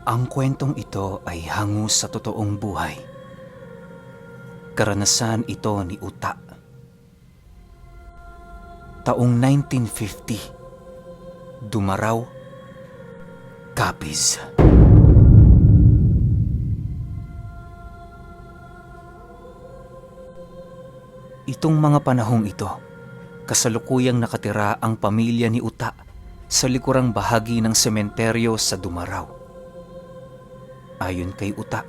Ang kwentong ito ay hango sa totoong buhay. Karanasan ito ni Uta. Taong 1950, Dumaraw, Capiz. Itong mga panahong ito, kasalukuyang nakatira ang pamilya ni Uta sa likurang bahagi ng sementeryo sa Dumaraw. Ayon kay Uta,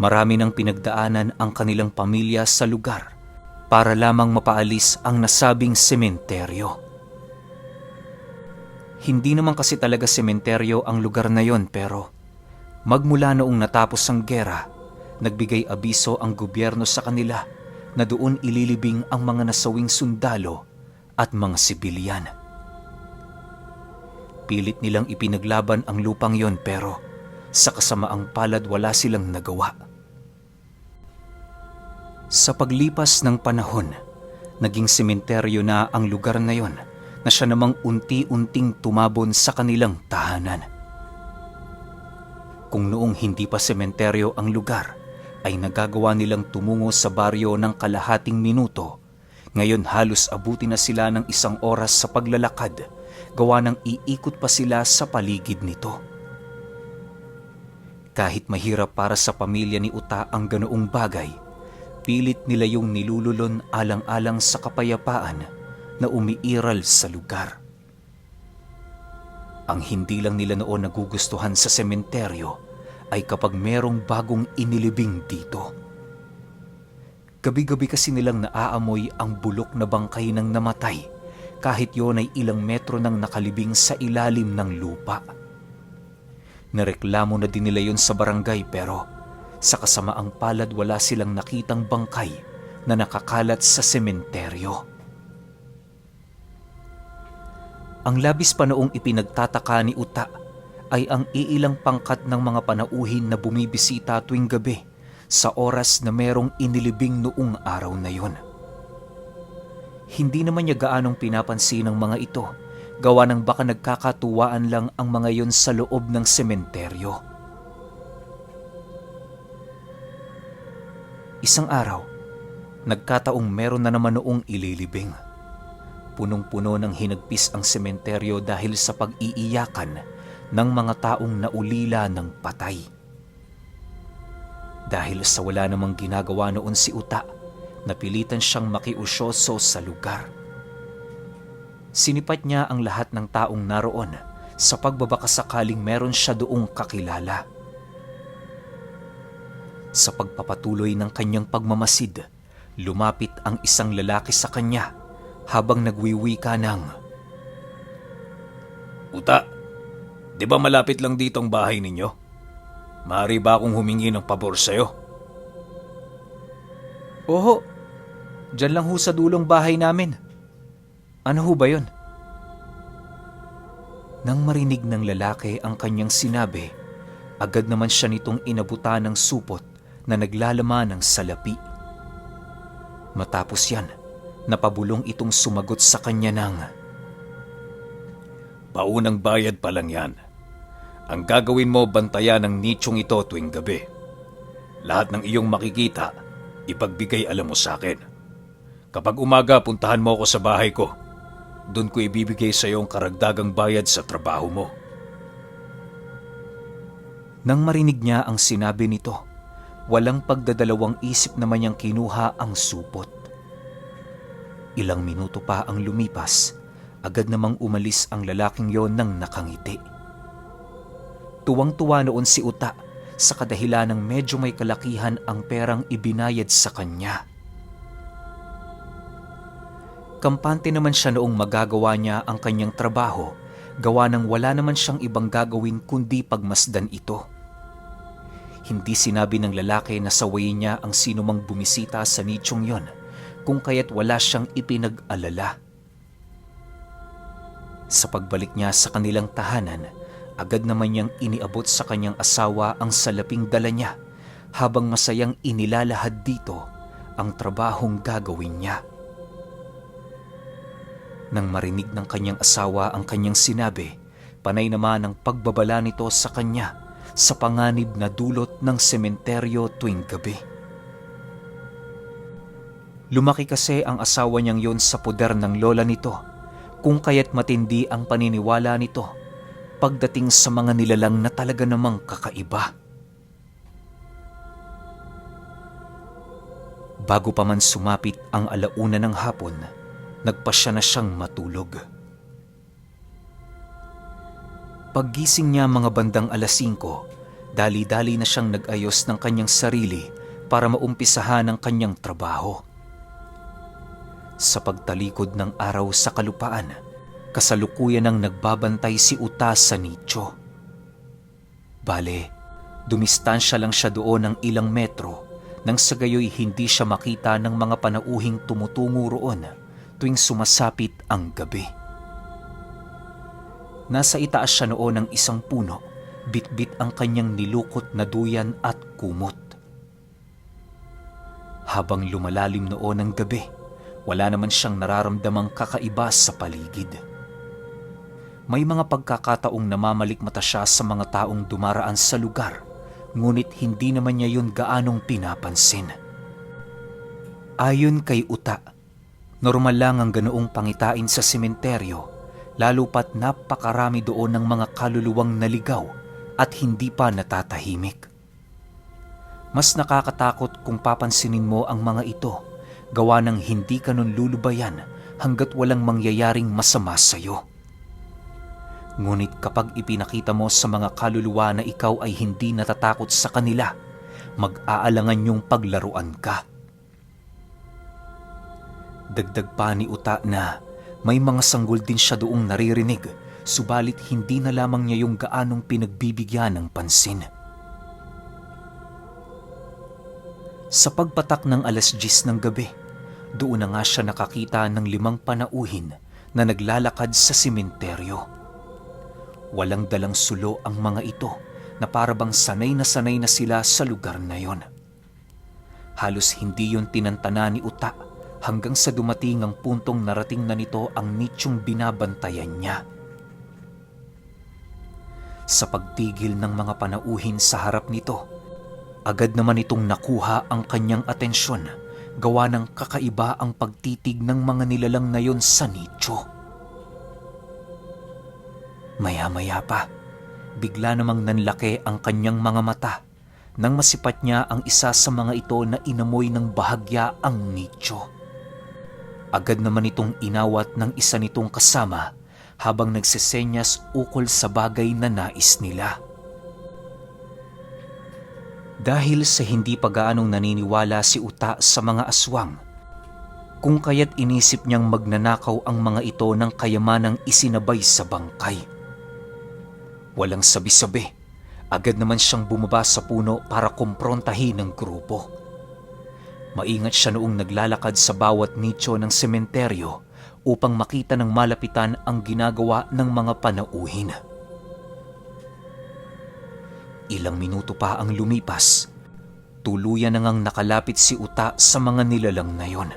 marami nang pinagdaanan ang kanilang pamilya sa lugar para lamang mapaalis ang nasabing sementeryo. Hindi naman kasi talaga sementeryo ang lugar na yon, pero magmula noong natapos ang gera, nagbigay abiso ang gobyerno sa kanila na doon ililibing ang mga nasawing sundalo at mga sibilyan. Pilit nilang ipinaglaban ang lupang yon, pero sa kasamaang palad wala silang nagawa. Sa paglipas ng panahon, naging sementeryo na ang lugar na yon na siya namang unti-unting tumabon sa kanilang tahanan. Kung noong hindi pa sementeryo ang lugar, ay nagagawa nilang tumungo sa baryo ng kalahating minuto. Ngayon halos abuti na sila ng 1 oras sa paglalakad, gawa ng iikot pa sila sa paligid nito. Kahit mahirap para sa pamilya ni Uta ang ganoong bagay, pilit nila yung nilululon alang-alang sa kapayapaan na umiiral sa lugar. Ang hindi lang nila noon nagugustuhan sa sementeryo ay kapag merong bagong inilibing dito. Gabi-gabi kasi nilang naaamoy ang bulok na bangkay ng namatay, kahit yon ay ilang metro nang nakalibing sa ilalim ng lupa. Nareklamo na din nila yun sa barangay, pero sa kasamaang palad wala silang nakitang bangkay na nakakalat sa sementeryo. Ang labis pa noong ipinagtataka ni Uta ay ang iilang pangkat ng mga panauhin na bumibisita tuwing gabi sa oras na merong inilibing noong araw na yon. Hindi naman niya gaanong pinapansin ng mga ito, gawa ng baka nagkakatuwaan lang ang mga yon sa loob ng sementeryo. Isang araw, nagkataong meron na naman noong ililibing. Punong-puno ng hinagpis ang sementeryo dahil sa pag-iiyakan ng mga taong naulila ng patay. Dahil sa wala namang ginagawa noon si Uta, napilitan siyang makiusyoso sa lugar. Sinipat niya ang lahat ng taong naroon sa pagbabakasakaling meron siya doong kakilala. Sa pagpapatuloy ng kanyang pagmamasid, lumapit ang isang lalaki sa kanya habang nagwiwika ng, Uta, di ba malapit lang dito ang bahay ninyo? Maaari ba akong humingi ng pabor sa'yo? "Oho, dyan lang ho sa dulong bahay namin. Ano ho ba yun?" Nang marinig ng lalaki ang kanyang sinabi, agad naman siya nitong inabutan ng supot na naglalaman ng salapi. Matapos yan, napabulong itong sumagot sa kanya ng, Paunang bayad pa lang yan. Ang gagawin mo, bantayan ng nichong ito tuwing gabi. Lahat ng iyong makikita, ipagbigay alam mo sa akin. Kapag umaga, puntahan mo ako sa bahay ko. Doon ko ibibigay sa iyo ang karagdagang bayad sa trabaho mo. Nang marinig niya ang sinabi nito, walang pagdadalawang isip naman niyang kinuha ang supot. Ilang minuto pa ang lumipas, agad namang umalis ang lalaking yon nang nakangiti. Tuwang-tuwa noon si Uta sa kadahilan ng medyo may kalakihan ang perang ibinayad sa kanya. Kampante naman siya noong magagawa niya ang kanyang trabaho, gawa ng wala naman siyang ibang gagawin kundi pagmasdan ito. Hindi sinabi ng lalaki na sawayin niya ang sinumang bumisita sa nichong yon, kung kaya't wala siyang ipinag-alala. Sa pagbalik niya sa kanilang tahanan, agad naman niyang iniabot sa kanyang asawa ang salaping dala niya, habang masayang inilalahad dito ang trabahong gagawin niya. Nang marinig ng kanyang asawa ang kanyang sinabi, panay naman ang pagbabala nito sa kanya sa panganib na dulot ng sementeryo tuwing gabi. Lumaki kasi ang asawa niyang yon sa poder ng lola nito, kung kaya't matindi ang paniniwala nito pagdating sa mga nilalang na talaga namang kakaiba. Bago pa man sumapit ang alauna ng hapon, nagpasya na siyang matulog. Paggising niya mga bandang 5:00, dali-dali na siyang nag-ayos ng kanyang sarili para maumpisahan ang kanyang trabaho. Sa pagtalikod ng araw sa kalupaan, kasalukuyan ng nagbabantay si Uta sa nicho. Bale, dumistansya lang siya doon ng ilang metro nang sa gayoy hindi siya makita ng mga panauhing tumutungo roon tuwing sumasapit ang gabi. Nasa itaas siya noon ng isang puno, bitbit ang kanyang nilukot na duyan at kumot. Habang lumalalim noon ang gabi, wala naman siyang nararamdamang kakaiba sa paligid. May mga pagkakataong namamalikmata siya sa mga taong dumaraan sa lugar, ngunit hindi naman niya yun gaanong pinapansin. Ayon kay Uta, normal lang ang ganoong pangitain sa sementeryo, lalo pat napakarami doon ng mga kaluluwang naligaw at hindi pa natatahimik. Mas nakakatakot kung papansinin mo ang mga ito, gawa ng hindi ka nun lulubayan hanggat walang mangyayaring masama sa'yo. Ngunit kapag ipinakita mo sa mga kaluluwa na ikaw ay hindi natatakot sa kanila, mag-aalangan yung paglaruan ka. Dagdag pa ni Uta na may mga sanggol din siya doong naririnig, subalit hindi na lamang niya yung gaanong pinagbibigyan ng pansin. Sa pagpatak ng 10:00 ng gabi, doon na nga siya nakakita ng 5 panauhin na naglalakad sa sementeryo. Walang dalang sulo ang mga ito na parabang sanay na sila sa lugar na yon. Halos hindi yon tinantana ni Uta hanggang sa dumating ang puntong narating na nito ang nichong binabantayan niya. Sa pagtigil ng mga panauhin sa harap nito, agad naman itong nakuha ang kanyang atensyon, gawa ng kakaiba ang pagtitig ng mga nilalang na yon sa nicho. Maya-maya pa, bigla namang nanlaki ang kanyang mga mata nang masipat niya ang isa sa mga ito na inamoy ng bahagya ang nicho. Agad naman itong inawat ng isa nitong kasama habang nagsesenyas ukol sa bagay na nais nila. Dahil sa hindi pa gaanong naniniwala si Uta sa mga aswang, kung kaya't inisip niyang magnanakaw ang mga ito ng kayamanang isinabay sa bangkay. Walang sabi-sabi, agad naman siyang bumaba sa puno para kumprontahin ang grupo. Maingat siya noong naglalakad sa bawat nicho ng sementeryo upang makita ng malapitan ang ginagawa ng mga panauhin. Ilang minuto pa ang lumipas, tuluyan na ngang nakalapit si Uta sa mga nilalang na yon.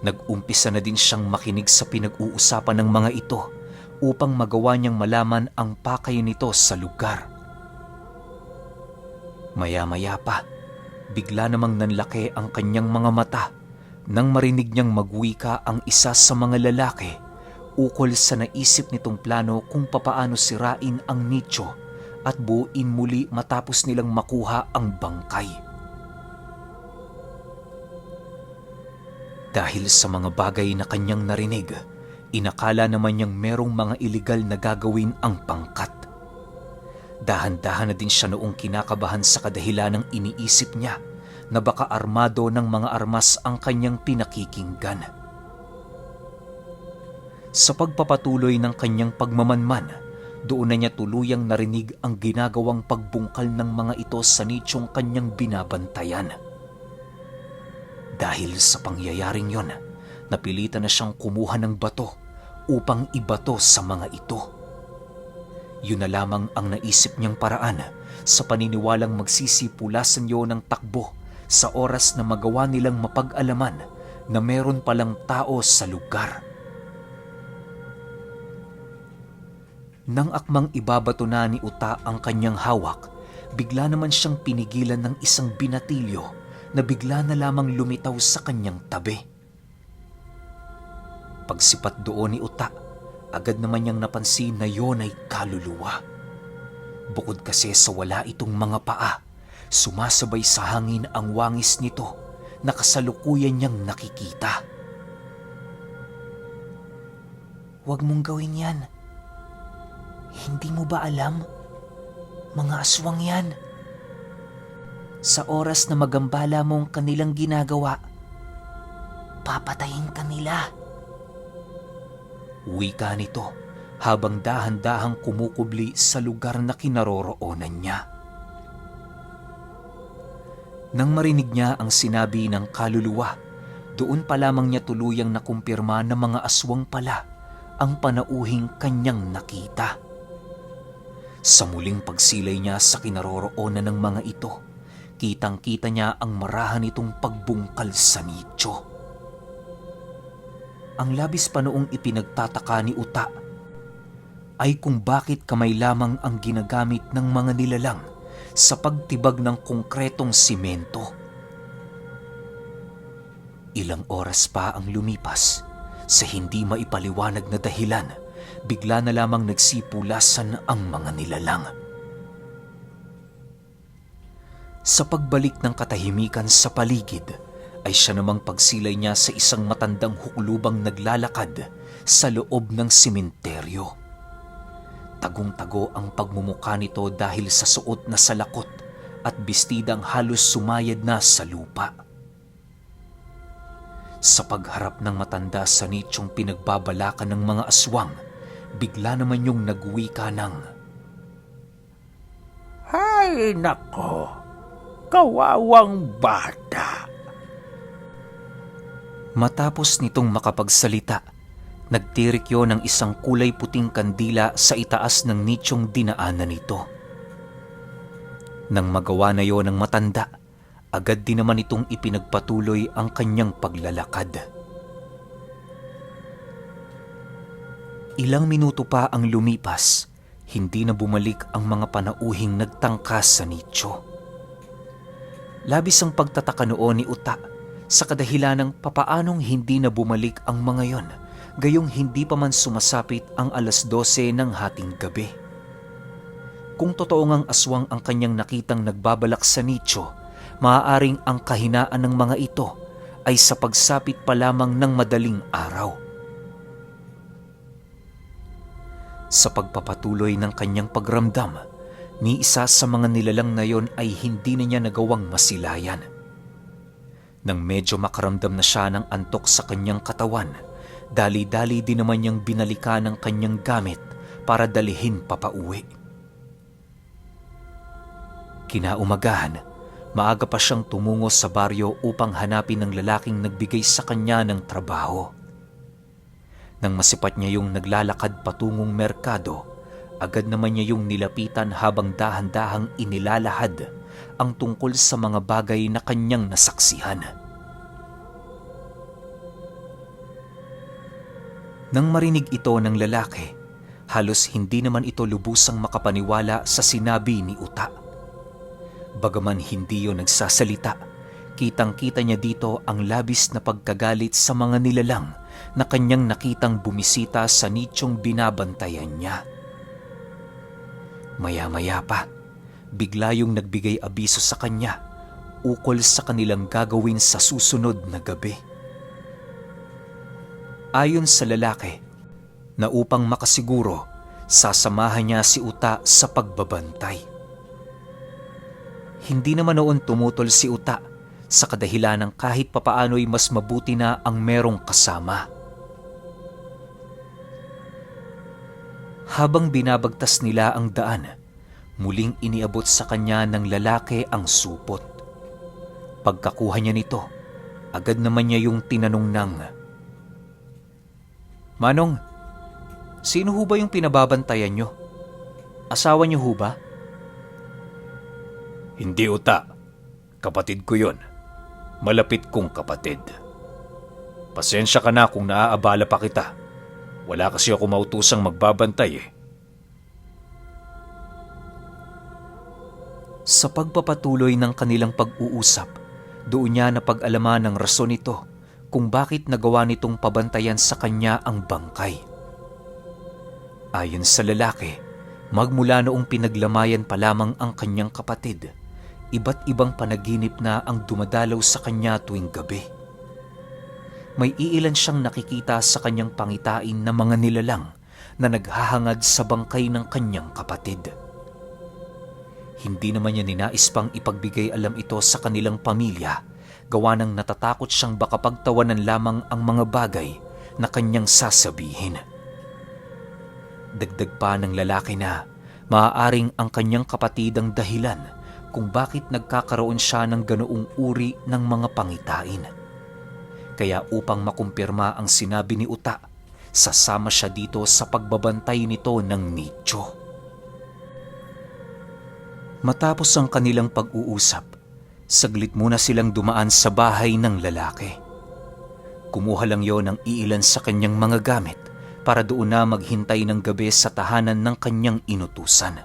Nag-umpisa na din siyang makinig sa pinag-uusapan ng mga ito upang magawa niyang malaman ang pakay nito sa lugar. Maya-maya pa, bigla namang nanlaki ang kanyang mga mata nang marinig niyang magwika ang isa sa mga lalaki ukol sa naisip nitong plano kung papaano sirain ang nicho at buuin muli matapos nilang makuha ang bangkay. Dahil sa mga bagay na kanyang narinig, inakala naman niyang merong mga iligal na gagawin ang pangkat. Dahan-dahan na din siya noong kinakabahan sa kadahilan ng iniisip niya na baka armado ng mga armas ang kanyang pinakikinggan. Sa pagpapatuloy ng kanyang pagmamanman, doon na niya tuluyang narinig ang ginagawang pagbungkal ng mga ito sa nichong kanyang binabantayan. Dahil sa pangyayaring yon, napilitan na siyang kumuha ng bato upang ibato sa mga ito. Yun na lamang ang naisip niyang paraan sa paniniwalang magsisipulasan yon ng takbo sa oras na magawa nilang mapag-alaman na meron palang tao sa lugar. Nang akmang ibabato na ni Uta ang kanyang hawak, bigla naman siyang pinigilan ng isang binatilyo na bigla na lamang lumitaw sa kanyang tabi. Pagsipat doon ni Uta, agad naman niyang napansin na yon ay kaluluwa. Bukod kasi sa wala itong mga paa, sumasabay sa hangin ang wangis nito na kasalukuyan niyang nakikita. "Huwag mong gawin yan. Hindi mo ba alam? Mga aswang yan. Sa oras na magambala mo ang kanilang ginagawa, papatayin ka nila." Wika nito habang dahan-dahang kumukubli sa lugar na kinaroroonan niya. Nang marinig niya ang sinabi ng kaluluwa, doon pa lamang niya tuluyang nakumpirma na mga aswang pala ang panauhing kanyang nakita. Sa muling pagsilay niya sa kinaroroonan ng mga ito, kitang-kita niya ang marahan nitong pagbungkal sa nicho. Ang labis pa noong ipinagtataka ni Uta ay kung bakit kamay lamang ang ginagamit ng mga nilalang sa pagtibag ng konkretong simento. Ilang oras pa ang lumipas, sa hindi maipaliwanag na dahilan, bigla na lamang nagsipulasan ang mga nilalang. Sa pagbalik ng katahimikan sa paligid, ay siya namang pagsilay niya sa isang matandang huklubang naglalakad sa loob ng simenteryo. Tagong-tago ang pagmumukha nito dahil sa suot na salakot at bestidang halos sumayad na sa lupa. Sa pagharap ng matanda sa nichong pinagbabalakan ng mga aswang, bigla naman yung nagwika ng, "Hay nako, kawawang bata." Matapos nitong makapagsalita, nagtirik yon ng isang kulay puting kandila sa itaas ng nichong dinaanan nito. Nang magawa na yon ng matanda, agad din naman itong ipinagpatuloy ang kanyang paglalakad. Ilang minuto pa ang lumipas, hindi na bumalik ang mga panauhing nagtangkas sa nicho. Labis ang pagtataka noon ni Uta sa kadahilan ng papaanong hindi na bumalik ang mga yon, gayong hindi pa man sumasapit ang 12:00 ng hating gabi. Kung totoo ngang aswang ang kanyang nakitang nagbabalak sa nicho, maaaring ang kahinaan ng mga ito ay sa pagsapit pa lamang ng madaling araw. Sa pagpapatuloy ng kanyang pagramdam, ni isa sa mga nilalang na yon ay hindi na niya nagawang masilayan. Nang medyo makaramdam na siya ng antok sa kanyang katawan, dali-dali din naman niyang binalikan ang kanyang gamit para dalihin papauwi. Kinaumagahan, maaga pa siyang tumungo sa baryo upang hanapin ang lalaking nagbigay sa kanya ng trabaho. Nang masipat niya yung naglalakad patungong merkado, agad naman niya yung nilapitan habang dahan-dahang inilalahad ang tungkol sa mga bagay na kanyang nasaksihan. Nang marinig ito ng lalaki, halos hindi naman ito lubusang makapaniwala sa sinabi ni Uta. Bagaman hindi yun nagsasalita, kitang-kita niya dito ang labis na pagkagalit sa mga nilalang na kanyang nakitang bumisita sa nichong binabantayan niya. Maya-maya pa, bigla yung nagbigay abiso sa kanya ukol sa kanilang gagawin sa susunod na gabi. Ayon sa lalaki, na upang makasiguro, sasamahan niya si Uta sa pagbabantay. Hindi naman noon tumutol si Uta sa kadahilan ng kahit papaano'y mas mabuti na ang merong kasama. Habang binabagtas nila ang daan, muling iniabot sa kanya ng lalaki ang supot. Pagkakuha niya nito, agad naman niya yung tinanong ng, "Manong, sino ho ba yung pinababantayan nyo? Asawa nyo ho ba?" Hindi Uta, kapatid ko yon. Malapit kong kapatid. Pasensya ka na kung naaabala pa kita. Wala kasi ako mautusang magbabantay eh. Sa pagpapatuloy ng kanilang pag-uusap, doon niya napag-alaman ng rason nito kung bakit nagawa nitong pabantayan sa kanya ang bangkay. Ayon sa lalaki, magmula noong pinaglamayan pa lamang ang kanyang kapatid, iba't ibang panaginip na ang dumadalaw sa kanya tuwing gabi. May iilan siyang nakikita sa kanyang pangitain na mga nilalang na naghahangad sa bangkay ng kanyang kapatid. Hindi naman niya ninais pang ipagbigay alam ito sa kanilang pamilya, gawa ng natatakot siyang baka pagtawanan lamang ang mga bagay na kanyang sasabihin. Dagdag pa ng lalaki na maaaring ang kanyang kapatid ang dahilan kung bakit nagkakaroon siya ng ganoong uri ng mga pangitain. Kaya upang makumpirma ang sinabi ni Uta, sasama siya dito sa pagbabantay nito ng nicho. Matapos ang kanilang pag-uusap, saglit muna silang dumaan sa bahay ng lalaki. Kumuha lang yon ng iilan sa kanyang mga gamit para doon na maghintay ng gabi sa tahanan ng kanyang inutusan.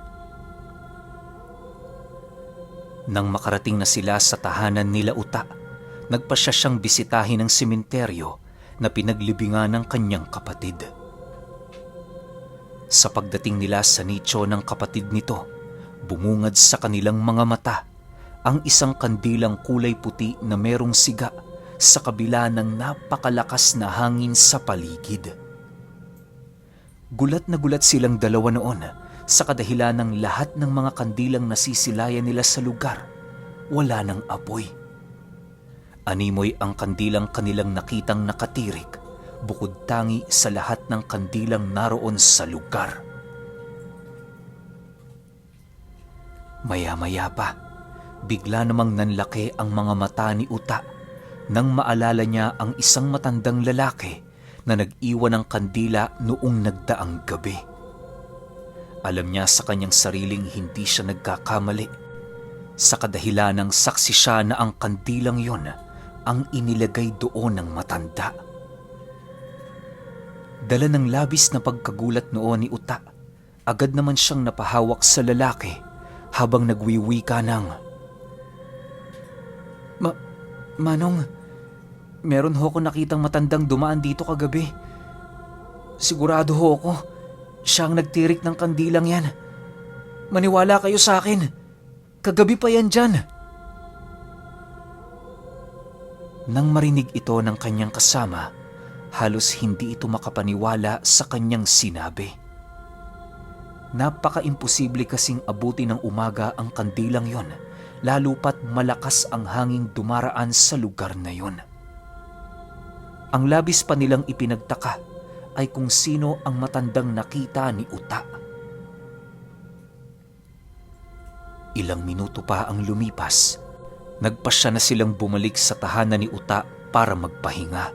Nang makarating na sila sa tahanan nila Uta, nagpasya siyang bisitahin ng sementeryo na pinaglibingan ng kanyang kapatid. Sa pagdating nila sa nicho ng kapatid nito, bumungad sa kanilang mga mata ang isang kandilang kulay puti na merong siga sa kabila ng napakalakas na hangin sa paligid. Gulat na gulat silang dalawa noon sa kadahilan ng lahat ng mga kandilang nasisilayan nila sa lugar, wala ng apoy. Animoy ang kandilang kanilang nakitang nakatirik, bukod tangi sa lahat ng kandilang naroon sa lugar. Maya-maya pa, bigla namang nanlaki ang mga mata ni Uta nang maalala niya ang isang matandang lalaki na nag-iwan ng kandila noong nagdaang gabi. Alam niya sa kanyang sariling hindi siya nagkakamali, sa kadahilan ng saksi siya na ang kandilang yon ang inilagay doon ng matanda. Dala ng labis na pagkagulat noon ni Uta, agad naman siyang napahawak sa lalaki habang nagwiwika ng, Manong, meron ho ko nakitang matandang dumaan dito kagabi. Sigurado ho ako, siya ang nagtirik ng kandilang yan. Maniwala kayo sa akin, kagabi pa yan dyan. Nang marinig ito ng kanyang kasama, halos hindi ito makapaniwala sa kanyang sinabi. Napaka-imposible kasing abuti ng umaga ang kandilang yon, lalo pat malakas ang hanging dumaraan sa lugar na yon. Ang labis pa nilang ipinagtaka ay kung sino ang matandang nakita ni Uta. Ilang minuto pa ang lumipas, nagpasya na silang bumalik sa tahanan ni Uta para magpahinga.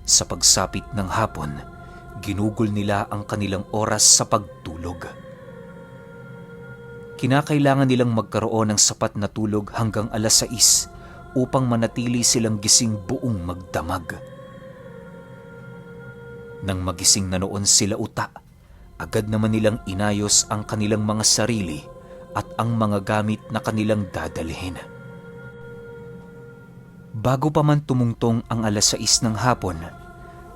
Sa pagsapit ng hapon, ginugol nila ang kanilang oras sa pagtulog. Kinakailangan nilang magkaroon ng sapat na tulog hanggang 6:00 upang manatili silang gising buong magdamag. Nang magising na noon sila Uta, agad naman nilang inayos ang kanilang mga sarili at ang mga gamit na kanilang dadalhin. Bago pa man tumungtong ang 6:00 ng hapon,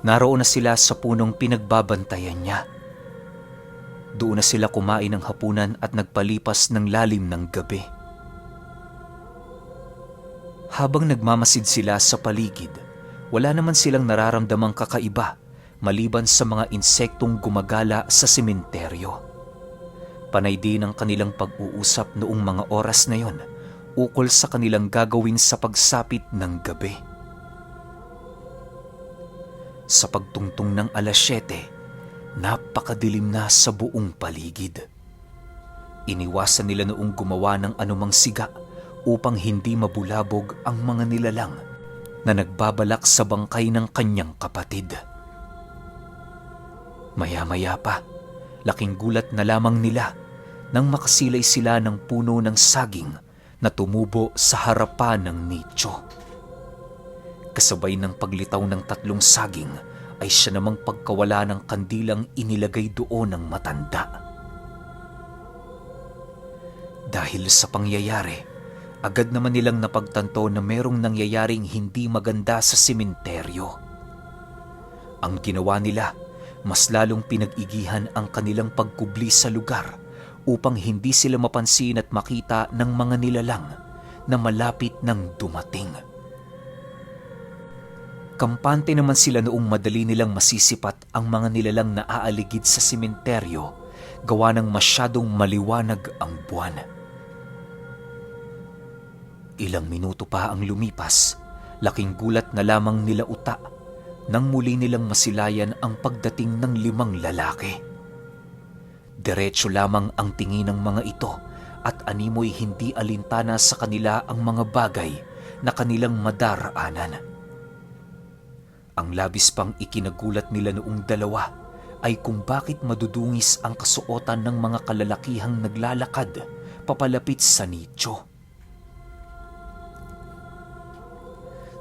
naroon na sila sa punong pinagbabantayan niya. Doon na sila kumain ng hapunan at nagpalipas ng lalim ng gabi. Habang nagmamasid sila sa paligid, wala naman silang nararamdamang kakaiba maliban sa mga insektong gumagala sa sementeryo. Panay din ang kanilang pag-uusap noong mga oras na yon ukol sa kanilang gagawin sa pagsapit ng gabi. Sa pagtungtong ng 7:00, napakadilim na sa buong paligid. Iniwasan nila noong gumawa ng anumang siga upang hindi mabulabog ang mga nilalang na nagbabalak sa bangkay ng kanyang kapatid. Maya-maya pa, laking gulat na lamang nila nang makasilay sila ng puno ng saging na tumubo sa harapan ng nicho. Kasabay ng paglitaw ng 3 saging ay siya namang pagkawala ng kandilang inilagay doon ng matanda. Dahil sa pangyayari, agad naman nilang napagtanto na merong nangyayaring hindi maganda sa sementeryo. Ang ginawa nila, mas lalong pinag-igihan ang kanilang pagkubli sa lugar upang hindi sila mapansin at makita ng mga nilalang na malapit nang dumating. Kampante naman sila noong madali nilang masisipat ang mga nilalang na aaligid sa sementeryo gawa ng masyadong maliwanag ang buwan. Ilang minuto pa ang lumipas, laking gulat na lamang nila Uta nang muli nilang masilayan ang pagdating ng 5 lalaki. Diretso lamang ang tingin ng mga ito at animoy hindi alintana sa kanila ang mga bagay na kanilang madaraanan. Ang labis pang ikinagulat nila noong dalawa ay kung bakit madudungis ang kasuotan ng mga kalalakihang naglalakad papalapit sa nicho.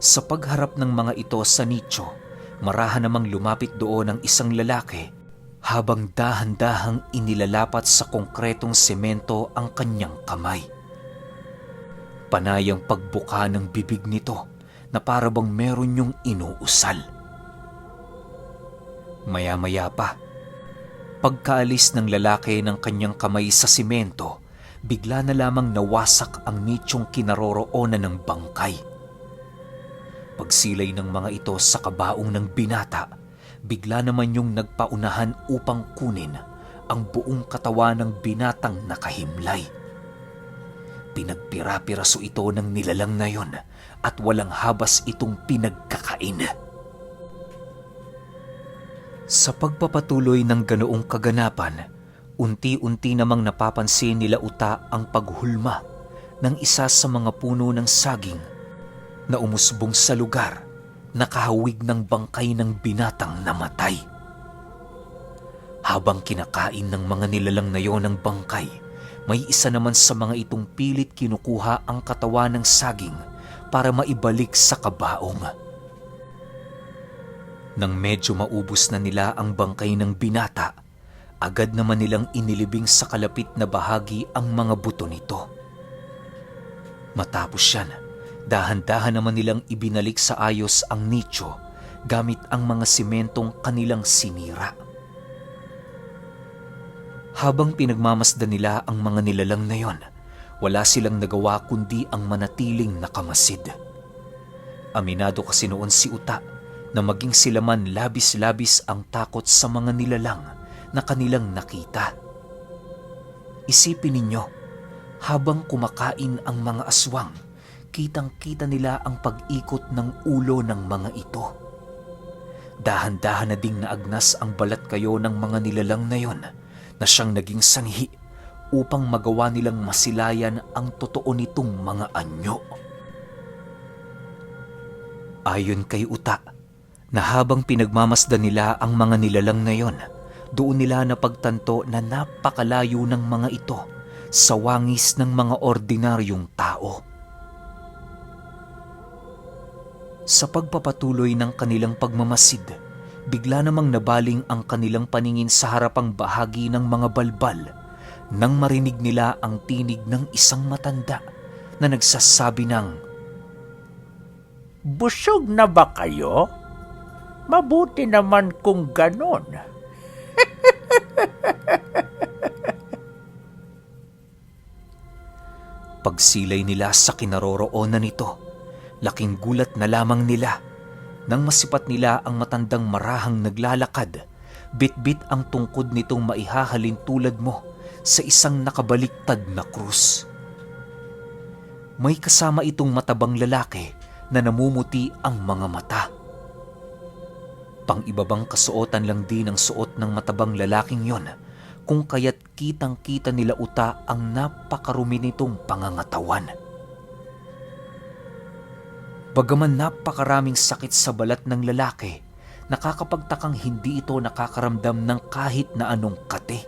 Sa pagharap ng mga ito sa nicho, marahan namang lumapit doon ang isang lalaki habang dahan-dahang inilalapat sa konkretong semento ang kanyang kamay. Panay ang pagbuka ng bibig nito na para bang meron yung inuusal. Maya-maya pa, pagkaalis ng lalaki ng kanyang kamay sa semento, bigla na lamang nawasak ang nichong kinaroroonan ng bangkay. Pagsilay ng mga ito sa kabaong ng binata, bigla naman yung nagpaunahan upang kunin ang buong katawan ng binatang nakahimlay. Pinagpira-piraso ito ng nilalang na yon at walang habas itong pinagkakain. Sa pagpapatuloy ng ganoong kaganapan, unti-unti namang napapansin nila Uta ang paghulma ng isa sa mga puno ng saging na umusbong sa lugar, nakahawig ng bangkay ng binatang namatay. Habang kinakain ng mga nilalang na yon ang bangkay, may isa naman sa mga itong pilit kinukuha ang katawan ng saging para maibalik sa kabaong. Nang medyo maubos na nila ang bangkay ng binata, agad naman nilang inilibing sa kalapit na bahagi ang mga buto nito. Matapos yan, dahan-dahan naman nilang ibinalik sa ayos ang nicho gamit ang mga simentong kanilang sinira. Habang pinagmamasdan nila ang mga nilalang na yon, wala silang nagawa kundi ang manatiling nakamasid. Aminado kasi noon si Uta na maging sila man labis-labis ang takot sa mga nilalang na kanilang nakita. Isipin ninyo, habang kumakain ang mga aswang, kitang-kita nila ang pag-ikot ng ulo ng mga ito. Dahan-dahan na ding naagnas ang balat kayo ng mga nilalang na yon na siyang naging sanhi upang magawa nilang masilayan ang totoo nitong mga anyo. Ayon kay Uta, na habang pinagmamasdan nila ang mga nilalang na yon, doon nila napagtanto na napakalayo ng mga ito sa wangis ng mga ordinaryong tao. Sa pagpapatuloy ng kanilang pagmamasid, bigla namang nabaling ang kanilang paningin sa harapang bahagi ng mga balbal nang marinig nila ang tinig ng isang matanda na nagsasabi ng, Busog na ba kayo? Mabuti naman kung ganon. Pagsilay nila sa kinaroroonan nito, laking gulat na lamang nila nang masipat nila ang matandang marahang naglalakad, bit-bit ang tungkod nitong maihahalin tulad mo sa isang nakabaliktad na krus. May kasama itong matabang lalaki na namumuti ang mga mata. Pang-ibabang kasuotan lang din ang suot ng matabang lalaking yon, kung kaya't kitang-kita nila Uta ang napakarumi nitong pangangatawan. Bagaman napakaraming sakit sa balat ng lalaki, nakakapagtakang hindi ito nakakaramdam ng kahit na anong kate.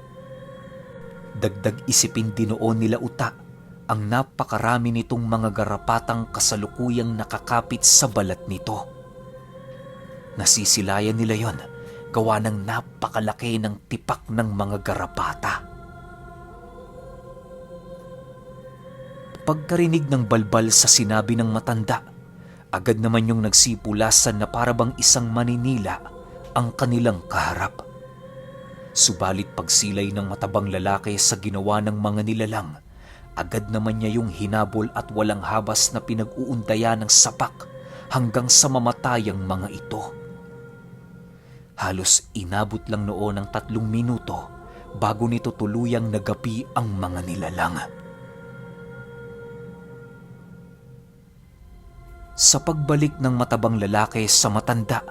Dagdag isipin din noon nila Uta ang napakarami nitong mga garapatang kasalukuyang nakakapit sa balat nito. Nasisilayan nila yon gawa ng napakalaki ng tipak ng mga garapata. Pagkarinig ng balbal sa sinabi ng matanda, agad naman yung nagsipulasan na parabang isang maninila ang kanilang kaharap. Subalit pagsilay ng matabang lalaki sa ginawa ng mga nilalang, agad naman niya yung hinabol at walang habas na pinag-uundayan ng sapak hanggang sa mamatay ang mga ito. Halos inabot lang noon ng 3 minuto bago nito tuluyang nagapi ang mga nilalang. Sa pagbalik ng matabang lalaki sa matanda,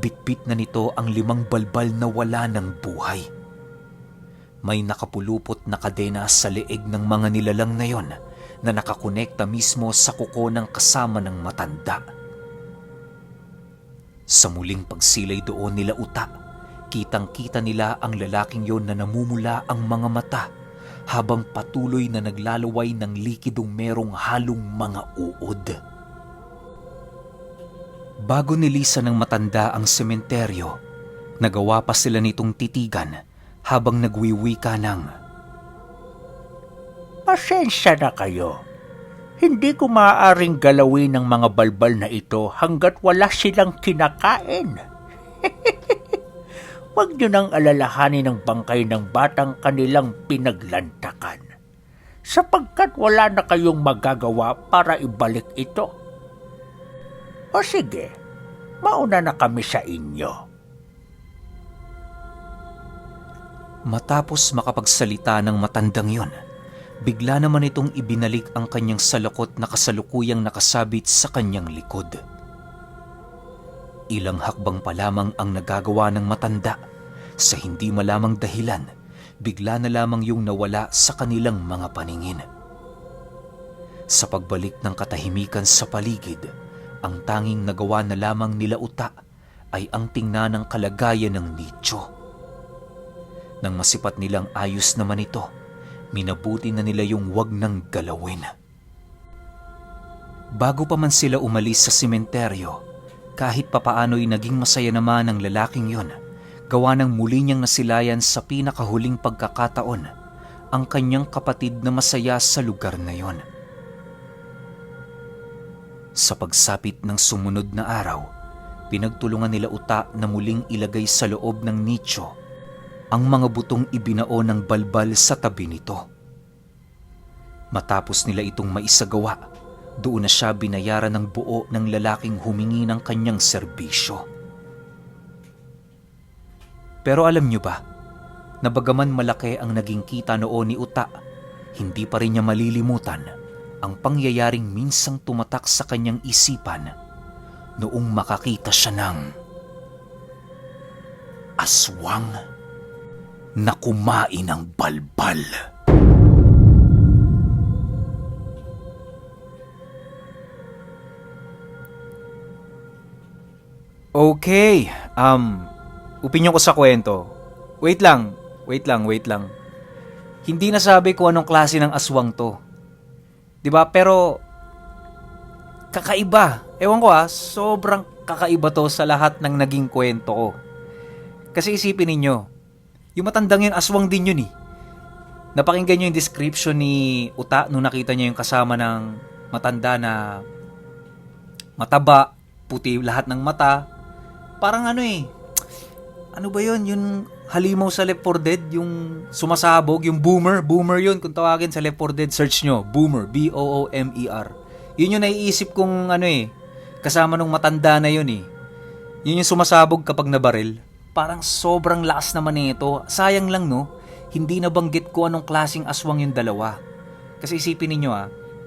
bitbit na nito ang 5 balbal na wala ng buhay. May nakapulupot na kadena sa leeg ng mga nilalang na yon na nakakonekta mismo sa kuko ng kasama ng matanda. Sa muling pagsilay doon nila Uta, kitang-kita nila ang lalaking yon na namumula ang mga mata habang patuloy na naglalaway ng likidong merong halong mga uod. Bago nilisan ng matanda ang sementeryo, nagawa pa sila nitong titigan habang nagwiwika ng, Pasensya na kayo. Hindi ko maaaring galawin ang mga balbal na ito hanggat wala silang kinakain. Huwag niyo nang alalahanin ang bangkay ng batang kanilang pinaglantakan, sapagkat wala na kayong magagawa para ibalik ito. O sige, mauna na kami sa inyo. Matapos makapagsalita ng matandang yon, bigla naman itong ibinalik ang kanyang salakot na kasalukuyang nakasabit sa kanyang likod. Ilang hakbang pa lamang ang nagagawa ng matanda. Sa hindi malamang dahilan, bigla na lamang yung nawala sa kanilang mga paningin. Sa pagbalik ng katahimikan sa paligid, ang tanging nagawa na lamang nila Uta ay ang tingnan ng kalagayan ng nicho. Nang masipat nilang ayos naman ito, minabuti na nila yung wag nang galawin. Bago pa man sila umalis sa sementeryo, kahit papaano'y naging masaya naman ang lalaking yon, gawa ng muli niyang nasilayan sa pinakahuling pagkakataon ang kanyang kapatid na masaya sa lugar na yon. Sa pagsapit ng sumunod na araw, pinagtulungan nila Uta na muling ilagay sa loob ng nicho ang mga butong ibinao ng balbal sa tabi nito. Matapos nila itong maisagawa, doon na siya binayaran ng buo ng lalaking humingi ng kanyang serbisyo. Pero alam niyo ba, na bagaman malaki ang naging kita noon ni Uta, hindi pa rin niya malilimutan ang pangyayaring minsang tumatak sa kanyang isipan noong makakita siya ng aswang na kumain ng balbal. Okay, opinyon ko sa kwento. Wait lang. Hindi nasabi kung anong klase ng aswang to. 'Di ba? Pero kakaiba. Ewan ko sobrang kakaiba to sa lahat ng naging kwento ko. Kasi isipin ninyo, yung matandang yun, aswang din yun eh. Napakinggan nyo yung description ni Uta nung nakita niya yung kasama ng matanda na mataba, puti lahat ng mata. Parang ano ba yun? Yung halimaw sa Left 4 Dead, yung sumasabog, yung boomer yun kung tawagin sa Left 4 Dead, search nyo, boomer, B-O-O-M-E-R. Yun yung naiisip kong kasama nung matanda na yun Yun yung sumasabog kapag nabaril. Parang sobrang lakas naman nito. Sayang lang hindi nabanggit ko anong klaseng aswang yung dalawa. Kasi isipin ninyo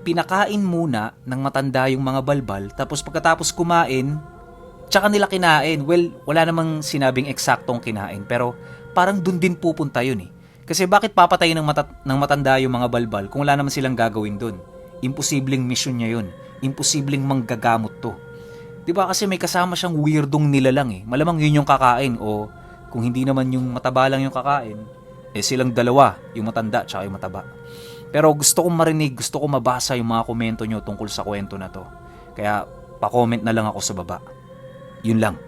pinakain muna ng matanda yung mga balbal, tapos pagkatapos kumain, tsaka nila kinain. Well, wala namang sinabing eksaktong kinain, pero parang dun din pupunta yun Kasi bakit papatayin ng matanda yung mga balbal kung wala naman silang gagawin dun? Imposibleng mission niya yun. Imposibleng manggagamot to. Diba kasi may kasama siyang weirdong nilalang Malamang yun yung kakain, o kung hindi naman yung mataba lang yung kakain, silang dalawa, yung matanda tsaka yung mataba. Pero gusto kong marinig, gusto kong mabasa yung mga komento nyo tungkol sa kwento na to. Kaya pa-comment na lang ako sa baba. Yun lang.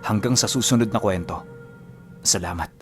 Hanggang sa susunod na kwento. Salamat.